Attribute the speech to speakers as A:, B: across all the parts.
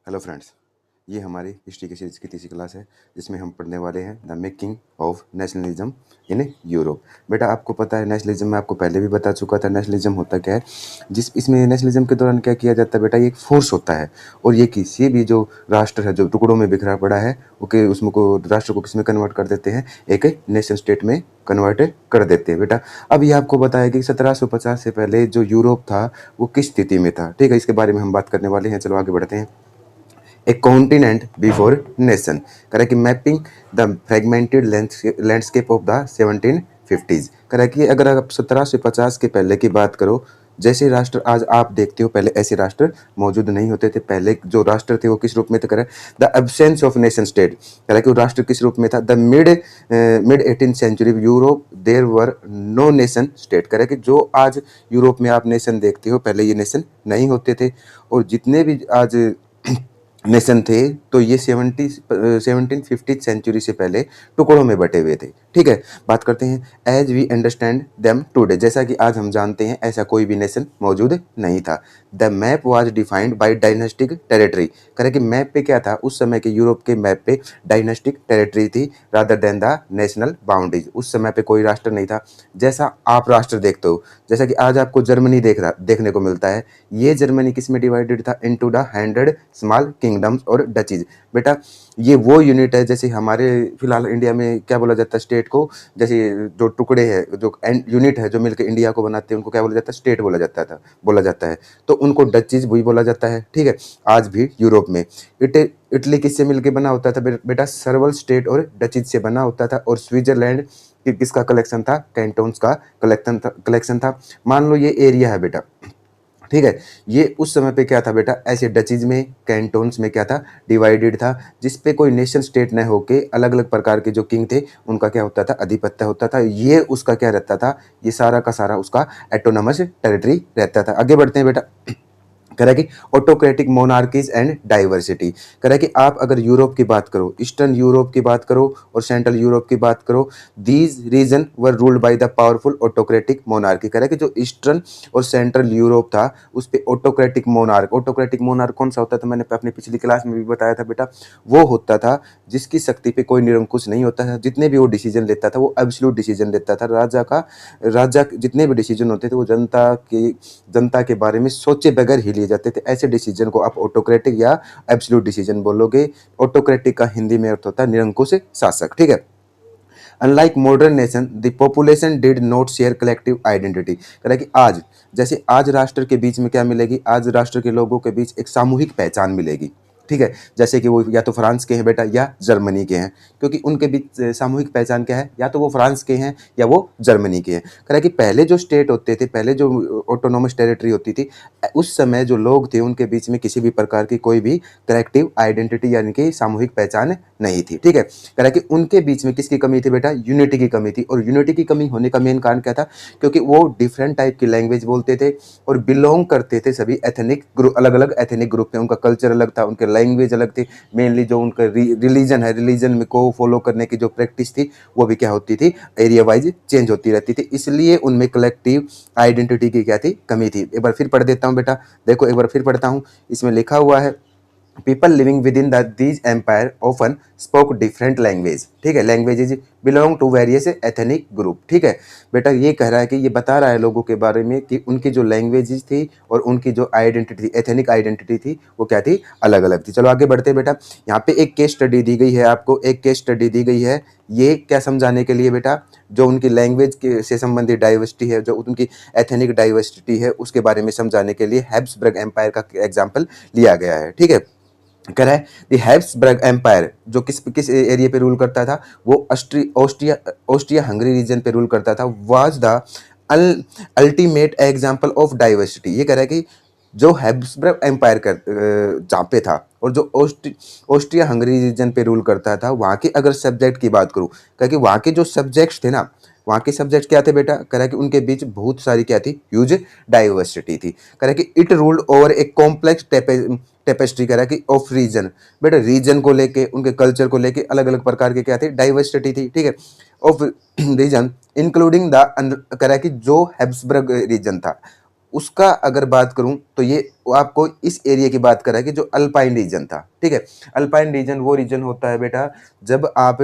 A: Hello friends, ये हमारी history की सीरीज की तीसरी क्लास है जिसमें हम पढ़ने वाले हैं the making of nationalism in Europe. बेटा आपको पता है नेशनलिज्म में आपको पहले भी बता चुका था नेशनलिज्म होता क्या है। इसमें नेशनलिज्म के दौरान क्या किया जाता है बेटा, ये एक फोर्स होता है और ये किसी भी जो राष्ट्र है जो टुकड़ों में बिखरा पड़ा है ओके उसमें को राष्ट्र को किस में कन्वर्ट कर देते हैं, एक नेशन स्टेट में कन्वर्ट कर देते हैं। बेटा अब ये आपको बताया कि 1750 से पहले जो यूरोप था वो किस स्थिति में था। ठीक है, इसके बारे में हम बात करने वाले हैं। चलो आगे बढ़ते हैं। A continent before nation, करें कि mapping the fragmented landscape of the 1750s। करें कि अगर आप 1750 के पहले की बात करो, जैसे राष्ट्र आज आप देखते हो पहले ऐसे राष्ट्र मौजूद नहीं होते थे। पहले जो राष्ट्र थे वो किस रूप में थे, करें the absence of nation state. करें कि राष्ट्र किस रूप में था, the mid 18th century Europe there were no nation state. करें कि जो आज यूरोप में आप नेशन देखते हो पहले ये नेशन नहीं होते थे और जितने भी आज नेशन थे तो ये 1750 सेंचुरी से पहले टुकड़ों में बटे हुए थे। ठीक है, बात करते हैं as we understand them today, जैसा कि आज हम जानते हैं ऐसा कोई भी नेशन मौजूद नहीं था। The map was defined by dynastic territory. करें कि मैप पे क्या था, उस समय के यूरोप के मैप पे डायनेस्टिक टेरिटरी थी rather than the national boundaries. उस समय पे कोई राष्ट्र नहीं था जैसा आप राष्ट्र देखते हो। जैसा कि आज आपको जर्मनी देखने को मिलता है, ये जर्मनी किस में डिवाइडेड था, इनटू द 100 स्मॉल किंगडम्स और डचीज। बेटा ये वो यूनिट है जैसे हमारे फिलहाल इंडिया में क्या बोला जाता है स्टेट को, जैसे जो टुकड़े हैं जो यूनिट है जो मिलकर इंडिया को बनाते हैं उनको क्या बोला जाता है, स्टेट बोला जाता है। तो उनको डचीज भी बोला जाता है। ठीक है, आज भी यूरोप में इटली किससे मिलकर बना होता था बेटा, सर्वल स्टेट और डचीज से बना होता था। और स्विट्जरलैंड किसका कलेक्शन था, कैंटोन्स का कलेक्शन था। मान लो ये एरिया है बेटा, ठीक है, ये उस समय पे क्या था बेटा, ऐसे डचीज में कैंटोन्स में क्या था, डिवाइडेड था, जिस पे कोई नेशन स्टेट न होके अलग अलग प्रकार के जो किंग थे उनका क्या होता था, अधिपत्य होता था। ये उसका क्या रहता था, ये सारा का सारा उसका एटोनमस टेरिटरी रहता था। आगे बढ़ते हैं बेटा। कह रहा है कि ऑटोक्रेटिक मोनार्कीज एंड डाइवर्सिटी। कह रहा है कि आप अगर यूरोप की बात करो, ईस्टर्न यूरोप की बात करो और सेंट्रल यूरोप की बात करो, these region were ruled by the powerful autocratic monarchy. कह रहा है कि जो ईस्टर्न और सेंट्रल यूरोप था उस पे ऑटोक्रेटिक मोनार्क कौन सा होता था, मैंने अपनी पिछली क्लास में भी बताया था बेटा, वो होता था जिसकी शक्ति पे कोई निरंकुश नहीं होता था। जितने भी वो डिसीजन लेता था वो एब्सोल्यूट डिसीजन लेता था। राजा जितने भी डिसीजन होते थे वो जनता के बारे में सोचे बगैर ही लिए जाते थे। ऐसे डिसीजन को आप ऑटोक्रेटिक या एब्सोल्यूट डिसीजन बोलोगे। ऑटोक्रेटिक का हिंदी में अर्थ होता है निरंकुश शासक। ठीक है, unlike modern nation the population did not share collective identity. कह रहा है कि आज जैसे आज राष्ट्र के बीच में क्या मिलेगी, आज राष्ट्र के लोगों के बीच एक सामूहिक पहचान मिलेगी। ठीक है, जैसे कि वो या तो फ्रांस के हैं बेटा या जर्मनी के हैं, क्योंकि उनके बीच सामूहिक पहचान क्या है, या तो वो फ्रांस के हैं या वो जर्मनी के हैं। कह रहा है कि पहले जो स्टेट होते थे, पहले जो ऑटोनोमस टेरिटरी होती थी, उस समय जो लोग थे उनके बीच में किसी भी प्रकार की कोई भी कलेक्टिव आइडेंटिटी यानी कि सामूहिक पहचान नहीं थी। ठीक है, कह रहा है कि उनके बीच में किसकी कमी थी बेटा, यूनिटी की कमी थी। और यूनिटी की कमी होने का मेन कारण क्या था, क्योंकि वो डिफरेंट टाइप की लैंग्वेज बोलते थे और बिलोंग करते थे सभी एथनिक ग्रुप, अलग अलग एथनिक ग्रुप थे। उनका कल्चर अलग था, उनके लैंग्वेज अलग थी। मेनली जो उनका रिलीजन है, रिलीजन में को फॉलो करने की जो प्रैक्टिस थी वो भी क्या होती थी, एरिया वाइज चेंज होती रहती थी। इसलिए उनमें कलेक्टिव आइडेंटिटी की क्या थी, कमी थी। एक बार फिर पढ़ देता हूँ बेटा, देखो एक बार फिर पढ़ता हूँ। इसमें लिखा हुआ है people living within these empire often spoke different language। ठीक है, languages belong to various ethnic group। ठीक है बेटा, ये कह रहा है कि ये बता रहा है लोगों के बारे में कि उनकी जो लैंग्वेजेस थी और उनकी जो आइडेंटिटी एथनिक आइडेंटिटी थी वो क्या थी, अलग अलग थी। चलो आगे बढ़ते हैं बेटा। यहाँ पे एक केस स्टडी दी गई है आपको, एक केस स्टडी दी गई है। ये क्या समझाने के लिए बेटा, जो उनकी लैंग्वेज के से संबंधित डाइवर्सिटी है, जो उनकी एथनिक डाइवर्सिटी है उसके बारे में समझाने के लिए हैब्सबर्ग एम्पायर का एग्जाम्पल लिया गया है। ठीक है, कह रहा है द हैब्सबर्ग एम्पायर जो किस एरिया पे रूल करता था, वो ऑस्ट्रिया हंगरी रीजन पे रूल करता था। Was the ultimate example of diversity. ये कह रहा है कि जो हैब्सबर्ग एम्पायर जहाँ पे था और जो ऑस्ट्रिया हंगरी रीजन पे रूल करता था, वहाँ के अगर सब्जेक्ट की बात करूँ, क्योंकि वहाँ के जो सब्जेक्ट्स थे ना, वहाँ के सब्जेक्ट क्या थे बेटा, कह रहा है कि उनके बीच बहुत सारी क्या थी, ह्यूज डाइवर्सिटी थी। कह रहा है कि it ruled over a complex tapestry, कह रहा है कि ऑफ रीजन। बेटा रीजन को लेके, उनके कल्चर को लेके अलग अलग प्रकार के क्या थे, डाइवर्सिटी थी। ठीक है, ऑफ रीजन इंक्लूडिंग द, कह रहा है कि जो हैब्सबर्ग रीजन था उसका अगर बात करूं तो ये आपको इस एरिया की बात कर रहा है कि जो अल्पाइन रीजन था, ठीक है। अल्पाइन रीजन वो रीजन होता है बेटा जब आप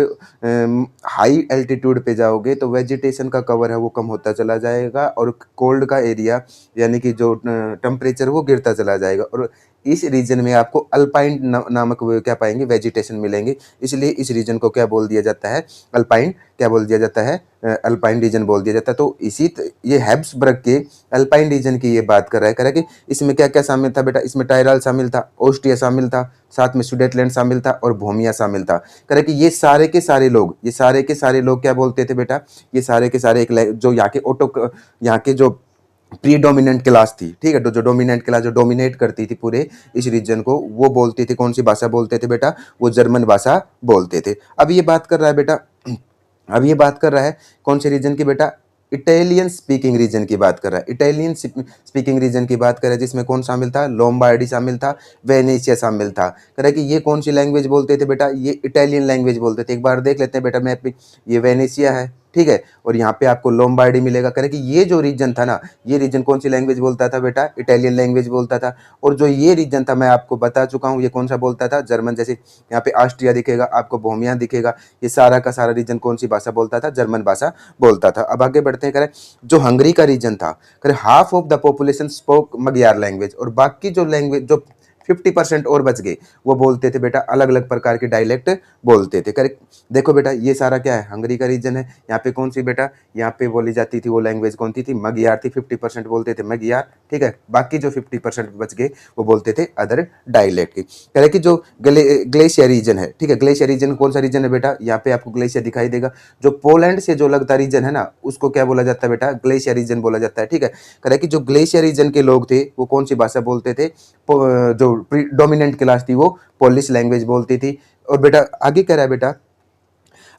A: हाई एल्टीट्यूड पे जाओगे तो वेजिटेशन का कवर है वो कम होता चला जाएगा और कोल्ड का एरिया यानी कि जो टेम्परेचर वो गिरता चला जाएगा, और इस रीजन में आपको अल्पाइन नामक वो क्या पाएंगे, वेजिटेशन मिलेंगे। इसलिए इस रीजन को क्या बोल दिया जाता है, अल्पाइन क्या बोल दिया जाता है, अल्पाइन रीजन बोल दिया जाता है। तो ये हैब्सबर्ग के अल्पाइन रीजन की ये बात कर रहा है कि इसमें क्या क्या शामिल था बेटा, इसमें टायरल शामिल था, ऑस्ट्रिया शामिल था, साथ में सुडेटलैंड शामिल था और भूमिया शामिल था। कह रहे कि ये सारे के सारे लोग क्या बोलते थे बेटा, ये सारे के सारे एक जो यहाँ के जो प्रीडोमिनेंट क्लास थी, ठीक है, जो डोमिनेंट क्लास जो डोमिनेट करती थी पूरे इस रीजन को, वो बोलती थी कौन सी भाषा बोलते थे बेटा, वो जर्मन भाषा बोलते थे। अब ये बात कर रहा है बेटा, अब ये बात कर रहा है कौन से रीजन की बेटा, इटालियन स्पीकिंग रीजन की बात कर रहा है, इटालियन स्पीकिंग रीजन की बात कर रहा है, जिसमें कौन शामिल था, लोम्बार्डी शामिल था, वेनेशिया शामिल था। कह रहा है कि ये कौन सी लैंग्वेज बोलते थे बेटा, ये इटालियन लैंग्वेज बोलते थे। एक बार देख लेते हैं बेटा मैप पे, ये वेनेशिया है, ठीक है, और यहाँ पे आपको लोम्बार्डी मिलेगा। कह रहे कि ये जो रीजन था ना, ये रीजन कौन सी लैंग्वेज बोलता था बेटा, इटालियन लैंग्वेज बोलता था। और जो ये रीजन था मैं आपको बता चुका हूँ, ये कौन सा बोलता था, जर्मन। जैसे यहाँ पे ऑस्ट्रिया दिखेगा आपको, बोहेमिया दिखेगा, ये सारा का सारा रीजन कौन सी भाषा बोलता था, जर्मन भाषा बोलता था। अब आगे बढ़ते हैं, कह रहे जो हंगरी का रीजन था, कह रहे half of the population spoke Magyar language, और बाकी जो लैंग्वेज जो 50% और बच गए वो बोलते थे बेटा अलग अलग प्रकार के डायलेक्ट बोलते थे। करेक्ट, देखो बेटा ये सारा क्या है, हंगरी का रीजन है। यहाँ पे कौन सी बेटा, यहाँ पे बोली जाती थी वो लैंग्वेज कौन थी मगयार थी, 50% बोलते थे मगयार, ठीक है। बाकी जो 50% बच गए वो बोलते थे अदर डायलेक्ट की। कह रहे कि जो ग्लेशियर रीजन है, ठीक है, ग्लेशियर रीजन कौन सा रीजन है बेटा, यहाँ पे आपको ग्लेशियर दिखाई देगा। जो पोलैंड से जो लगता रीजन है ना, उसको क्या बोला जाता है बेटा, ग्लेशियर रीजन बोला जाता है, ठीक है। कह रहे कि जो ग्लेशियर रीजन के लोग थे वो कौन सी भाषा बोलते थे, जो डोमिनेंट क्लास थी वो पोलिश लैंग्वेज बोलती थी। और बेटा आगे कह रहा है बेटा,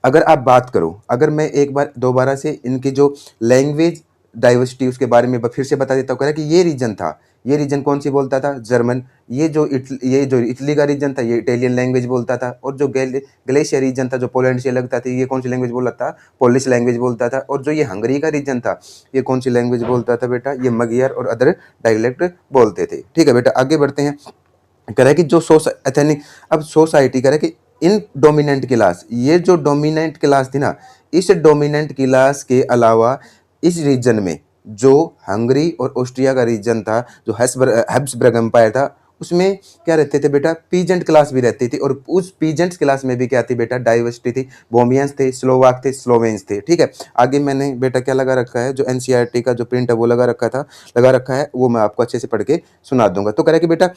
A: अगर आप बात करो, अगर मैं एक बार दोबारा से इनकी जो लैंग्वेज डाइवर्सिटी उसके बारे में फिर से बता देता हूँ। कह रहा है कि ये रीजन था, ये रीजन कौन सी बोलता था, जर्मन। ये जो इटली का रीजन था ये इटालियन लैंग्वेज बोलता था। और जो ग्लेशियर रीजन था जो पोलैंड से लगता था, ये कौन सी लैंग्वेज बोलता था, पोलिश लैंग्वेज बोलता था। और जो ये हंगरी का रीजन था ये कौन सी लैंग्वेज बोलता था बेटा, ये मगियर और अदर डायलेक्ट बोलते थे, ठीक है बेटा। आगे बढ़ते हैं, कह रहा है कि जो एथेनिक, अब सोसाइटी कह रहा है कि इन डोमिनेंट क्लास, ये जो डोमिनेंट क्लास थी ना, इस डोमिनेंट क्लास के अलावा इस रीजन में जो हंगरी और ऑस्ट्रिया का रीजन था, जो हैब्सबर्ग एम्पायर था, उसमें क्या रहते थे बेटा, पीजेंट क्लास भी रहती थी। और उस पीजेंट क्लास में भी क्या थी बेटा, डाइवर्सिटी थी, बोमियंस थे, स्लोवाक थे, स्लोवेन्स थे, ठीक है। आगे मैंने बेटा क्या लगा रखा है, जो एनसीईआरटी का जो प्रिंट है वो लगा रखा है, वो मैं आपको अच्छे से पढ़ के सुना दूंगा। तो कह रहा है कि बेटा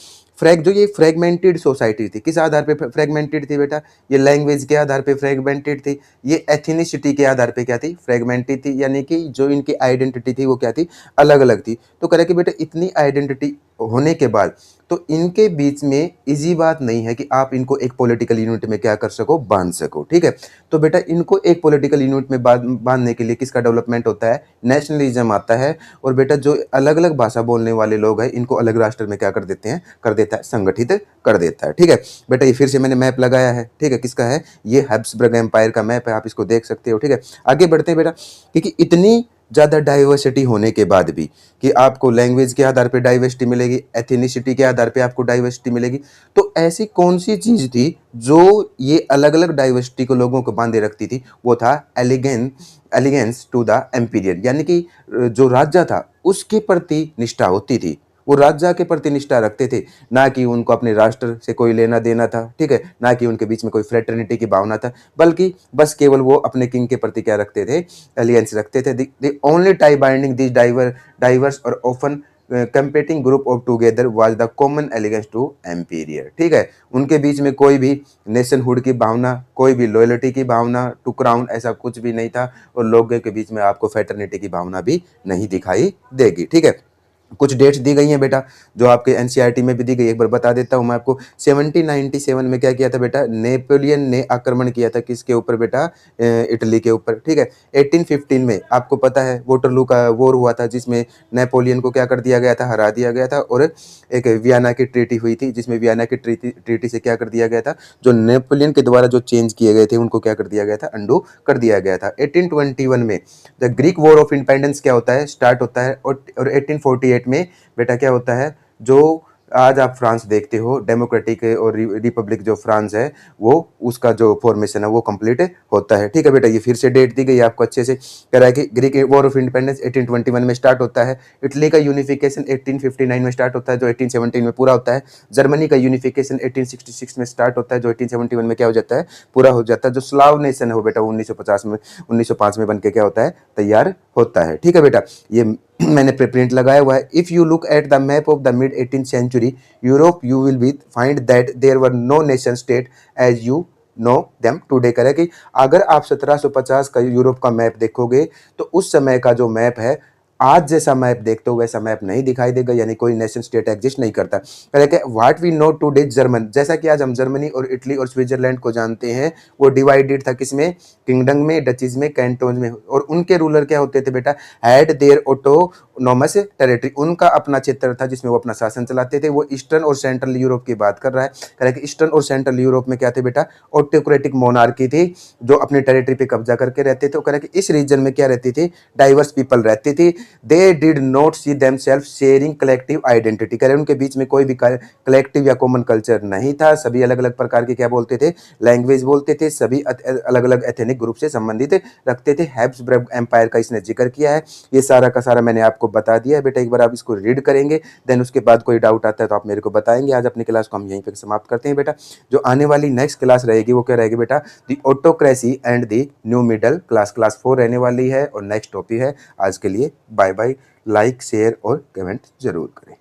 A: जो ये फ्रेगमेंटेड सोसाइटी थी, किस आधार पे फ्रेगमेंटेड थी बेटा, ये लैंग्वेज के आधार पे फ्रेगमेंटेड थी, ये एथनिसिटी के आधार पे क्या थी, फ्रेगमेंटेड थी, यानी कि जो इनकी आइडेंटिटी थी वो क्या थी, अलग अलग थी। तो कह रहा है कि बेटा इतनी आइडेंटिटी होने के बाद तो इनके बीच में इजी बात नहीं है कि आप इनको एक पॉलिटिकल यूनिट में क्या कर सको, बांध सको, ठीक है। तो बेटा इनको एक पॉलिटिकल यूनिट में बांधने के लिए किसका डेवलपमेंट होता है, नेशनलिज्म आता है। और बेटा जो अलग अलग भाषा बोलने वाले लोग हैं इनको अलग राष्ट्र में क्या कर देते हैं, कर देता है, संगठित कर देता है, ठीक है बेटा। ये फिर से मैंने मैप लगाया है, ठीक है, किसका है, ये हैब्सबर्ग एम्पायर का मैप है, आप इसको देख सकते हो, ठीक है। आगे बढ़ते हैं बेटा, क्योंकि इतनी ज़्यादा डाइवर्सिटी होने के बाद भी कि आपको लैंग्वेज के आधार पे डाइवर्सिटी मिलेगी, एथनिसिटी के आधार पे आपको डाइवर्सिटी मिलेगी, तो ऐसी कौन सी चीज़ थी जो ये अलग अलग डाइवर्सिटी को लोगों को बांधे रखती थी, वो था एलिगेंस टू द एम्पीरियर, यानी कि जो राजा था उसके प्रति निष्ठा होती थी, वो राजा के प्रति निष्ठा रखते थे, ना कि उनको अपने राष्ट्र से कोई लेना देना था, ठीक है, ना कि उनके बीच में कोई फ्रेटर्निटी की भावना था, बल्कि बस केवल वो अपने किंग के प्रति क्या रखते थे, एलियंस रखते थे। The only tie binding this diverse और often competing group of together was the common allegiance to emperor, ठीक है। उनके बीच में कोई भी नेशनहुड की भावना, कोई भी लॉयल्टी की भावना टू क्राउन, ऐसा कुछ भी नहीं था। और लोगों के बीच में आपको फ्रेटर्निटी की भावना भी नहीं दिखाई देगी, ठीक है। कुछ डेट्स दी गई हैं बेटा जो आपके एनसीईआरटी में भी दी गई, एक बार बता देता हूं मैं आपको। 1797 में क्या किया था बेटा, नेपोलियन ने आक्रमण किया था किसके ऊपर बेटा, इटली के ऊपर, ठीक है। 1815 में आपको पता है वोटरलू का वॉर हुआ था, जिसमें नेपोलियन को क्या कर दिया गया था, हरा दिया गया था। और एक वियना की ट्रीटी हुई थी, जिसमें वियना की ट्रीटी से क्या कर दिया गया था, जो नेपोलियन के द्वारा जो चेंज किए गए थे उनको क्या कर दिया गया था, अंडू कर दिया गया था। 1821 में the Greek war of independence क्या होता है, स्टार्ट होता है। और 1848 स्टेट में बेटा क्या होता है, जो आज आप फ्रांस देखते हो, डेमोक्रेटिक और रिपब्लिक जो फ्रांस है, वो उसका जो फॉर्मेशन है वो कंप्लीट होता है। ठीक है बेटा, ये फिर से डेट दी गई आपको अच्छे से। कह रहा है कि ग्रीक वॉर ऑफ इंडिपेंडेंस 1821 में स्टार्ट होता है, इटली का यूनिफिकेशन 1859 में स्टार्ट होता है जो 1817 में पूरा होता है, जर्मनी का यूनिफिकेशन 1866 में स्टार्ट होता है जो 1871 में क्या हो जाता है, पूरा हो जाता है। जो स्लाव नेशन है वो बेटा 1905 में बन के क्या होता है, तैयार होता है। ठीक है बेटा, ये मैंने प्रिंट लगाया हुआ है। If you look at the map of the mid 18th century Europe, you will be find that there were no nation state as you know them today. करे कि अगर आप 1750 का यूरोप का मैप देखोगे तो उस समय का जो मैप है, आज जैसा मैप देखते हो वैसा मैप नहीं दिखाई देगा, यानी कोई नेशन स्टेट एग्जिस्ट नहीं करता। कह कि what we know today German, जैसा कि आज हम जर्मनी और इटली और स्विट्जरलैंड को जानते हैं, वो डिवाइडेड था किसमें, किंगडम में, डचीज में, कैंटोन में। और उनके रूलर क्या होते थे बेटा, हैड देयर ऑटोनोमस टेरिटरी, उनका अपना क्षेत्र था जिसमें वो अपना शासन चलाते थे। वो ईस्टर्न और सेंट्रल यूरोप की बात कर रहा है। कह रहा है कि ईस्टर्न और सेंट्रल यूरोप में क्या थे बेटा, ऑटोक्रेटिक मोनार्की थी जो अपनी टेरिटरी पे कब्जा करके रहते थे। वो कह रहा है कि इस रीजन में क्या रहती थी, डाइवर्स पीपल रहती थी। They did not see themselves sharing collective identity, कह रहे उनके बीच में कोई भी कलेक्टिव या कॉमन कल्चर नहीं था। सभी अलग अलग प्रकार के क्या बोलते थे, लैंग्वेज बोलते थे। सभी अलग अलग एथनिक ग्रुप से संबंधित रखते थे। हैब्सबर्ग एम्पायर का इसने जिक्र किया है। ये सारा का सारा मैंने आपको बता दिया है बेटा, एक बार आप इसको रीड करेंगे, देन उसके बाद कोई डाउट आता है तो आप मेरे को बताएंगे। आज अपनी क्लास को हम यहीं पे समाप्त करते हैं बेटा। जो आने वाली नेक्स्ट क्लास रहेगी वो क्या रहेगी बेटा, the autocracy and the new middle class, class 4 रहने वाली है और नेक्स्ट टॉपिक है। आज के लिए बाय बाय। लाइक शेयर और कमेंट जरूर करें।